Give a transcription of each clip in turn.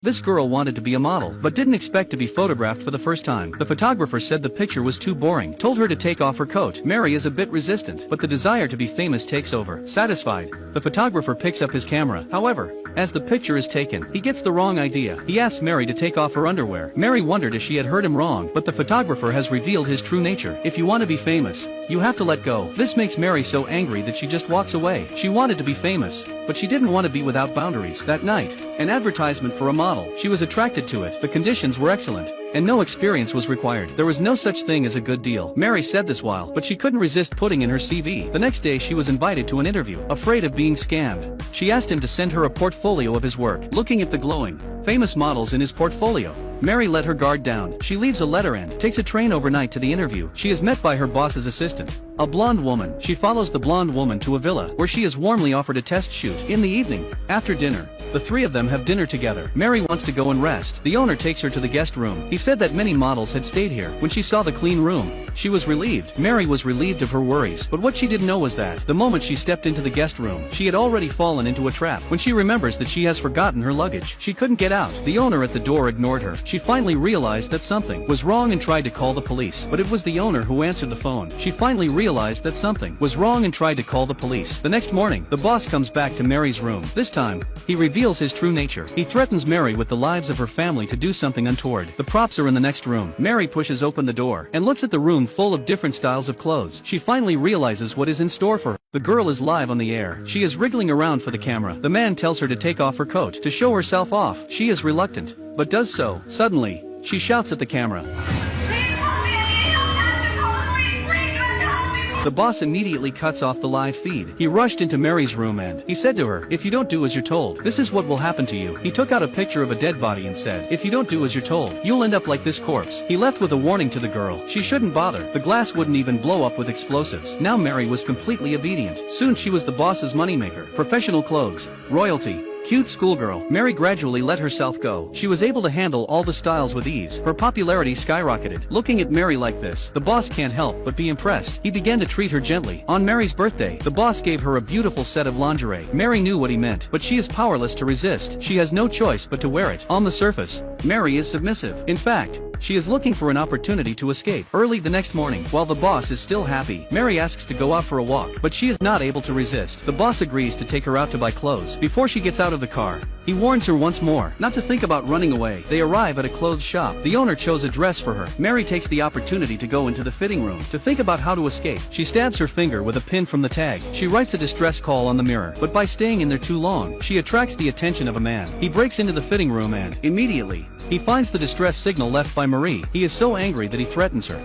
This girl wanted to be a model, but didn't expect to be photographed for the first time. The photographer said the picture was too boring, told her to take off her coat. Mary is a bit resistant, but the desire to be famous takes over. Satisfied, the photographer picks up his camera. However, as the picture is taken, he gets the wrong idea. He asks Mary to take off her underwear. Mary wondered if she had heard him wrong, but the photographer has revealed his true nature. If you want to be famous, you have to let go. This makes Mary so angry that she just walks away. She wanted to be famous, but she didn't want to be without boundaries. That night, an advertisement for a model. She was attracted to it. The conditions were excellent, and no experience was required. There was no such thing as a good deal. Mary said this while, but she couldn't resist putting in her CV. The next day she was invited to an interview. Afraid of being scammed, she asked him to send her a portfolio of his work. Looking at the glowing, famous models in his portfolio, Mary let her guard down. She leaves a letter and takes a train overnight to the interview. She is met by her boss's assistant, a blonde woman. She follows the blonde woman to a villa, where she is warmly offered a test shoot. In the evening, after dinner, the three of them have dinner together. Mary wants to go and rest. The owner takes her to the guest room. He said that many models had stayed here. When she saw the clean room, she was relieved. Mary was relieved of her worries, but what she didn't know was that, the moment she stepped into the guest room, she had already fallen into a trap. When she remembers that she has forgotten her luggage, she couldn't get out. The owner at the door ignored her. She finally realized that something was wrong and tried to call the police, but it was the owner who answered the phone. She finally realized that something was wrong and tried to call the police. The next morning, the boss comes back to Mary's room. This time, he reveals his true nature. He threatens Mary with the lives of her family to do something untoward. The props are in the next room. Mary pushes open the door and looks at the room full of different styles of clothes. She finally realizes what is in store for her. The girl is live on the air. She is wriggling around for the camera. The man tells her to take off her coat to show herself off. She is reluctant, but does so. Suddenly, she shouts at the camera. The boss immediately cuts off the live feed. He rushed into Mary's room and he said to her, "If you don't do as you're told, this is what will happen to you." He took out a picture of a dead body and said, "If you don't do as you're told, you'll end up like this corpse." He left with a warning to the girl. She shouldn't bother. The glass wouldn't even blow up with explosives. Now Mary was completely obedient. Soon she was the boss's moneymaker. Professional clothes, royalty, cute schoolgirl. Mary gradually let herself go. She was able to handle all the styles with ease. Her popularity skyrocketed. Looking at Mary like this, the boss can't help but be impressed. He began to treat her gently. On Mary's birthday, the boss gave her a beautiful set of lingerie. Mary knew what he meant, but she is powerless to resist. She has no choice but to wear it. On the surface, Mary is submissive. In fact, she is looking for an opportunity to escape. Early the next morning, while the boss is still happy, Mary asks to go out for a walk, but she is not able to resist. The boss agrees to take her out to buy clothes. Before she gets out of the car, he warns her once more not to think about running away. They arrive at a clothes shop. The owner chose a dress for her. Mary takes the opportunity to go into the fitting room to think about how to escape. She stabs her finger with a pin from the tag. She writes a distress call on the mirror, but by staying in there too long, she attracts the attention of a man. He breaks into the fitting room and, immediately, he finds the distress signal left by Marie. He is so angry that he threatens her.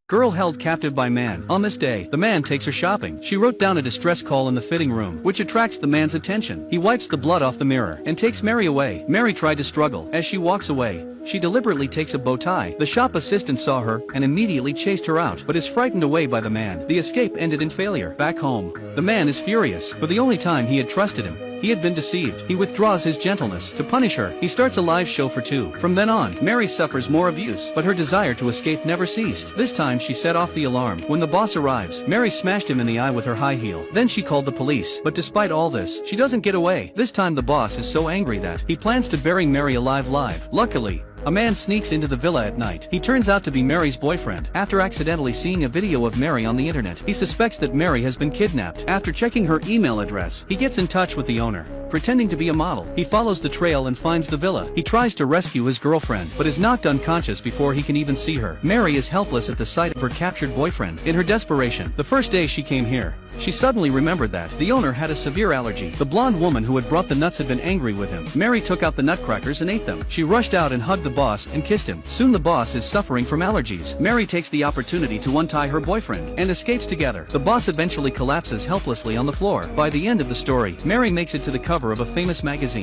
Girl held captive by man. On this day, the man takes her shopping. She wrote down a distress call in the fitting room, which attracts the man's attention. He wipes the blood off the mirror and takes Mary away. Mary tried to struggle. As she walks away, she deliberately takes a bow tie. The shop assistant saw her and immediately chased her out, but is frightened away by the man. The escape ended in failure. Back home, the man is furious. For the only time he had trusted him, he had been deceived. He withdraws his gentleness. To punish her, he starts a live show for two. From then on, Mary suffers more abuse, but her desire to escape never ceased. This time she set off the alarm. When the boss arrives, Mary smashed him in the eye with her high heel. Then she called the police. But despite all this, she doesn't get away. This time the boss is so angry that he plans to bury Mary alive. Luckily, a man sneaks into the villa at night. He turns out to be Mary's boyfriend. After accidentally seeing a video of Mary on the internet, he suspects that Mary has been kidnapped. After checking her email address, he gets in touch with the owner, pretending to be a model. He follows the trail and finds the villa. He tries to rescue his girlfriend, but is knocked unconscious before he can even see her. Mary is helpless at the sight of her captured boyfriend. In her desperation, the first day she came here, she suddenly remembered that the owner had a severe allergy. The blonde woman who had brought the nuts had been angry with him. Mary took out the nutcrackers and ate them. She rushed out and hugged the boss and kissed him. Soon the boss is suffering from allergies. Mary takes the opportunity to untie her boyfriend and escapes together. The boss eventually collapses helplessly on the floor. By the end of the story, Mary makes it to the cover of a famous magazine.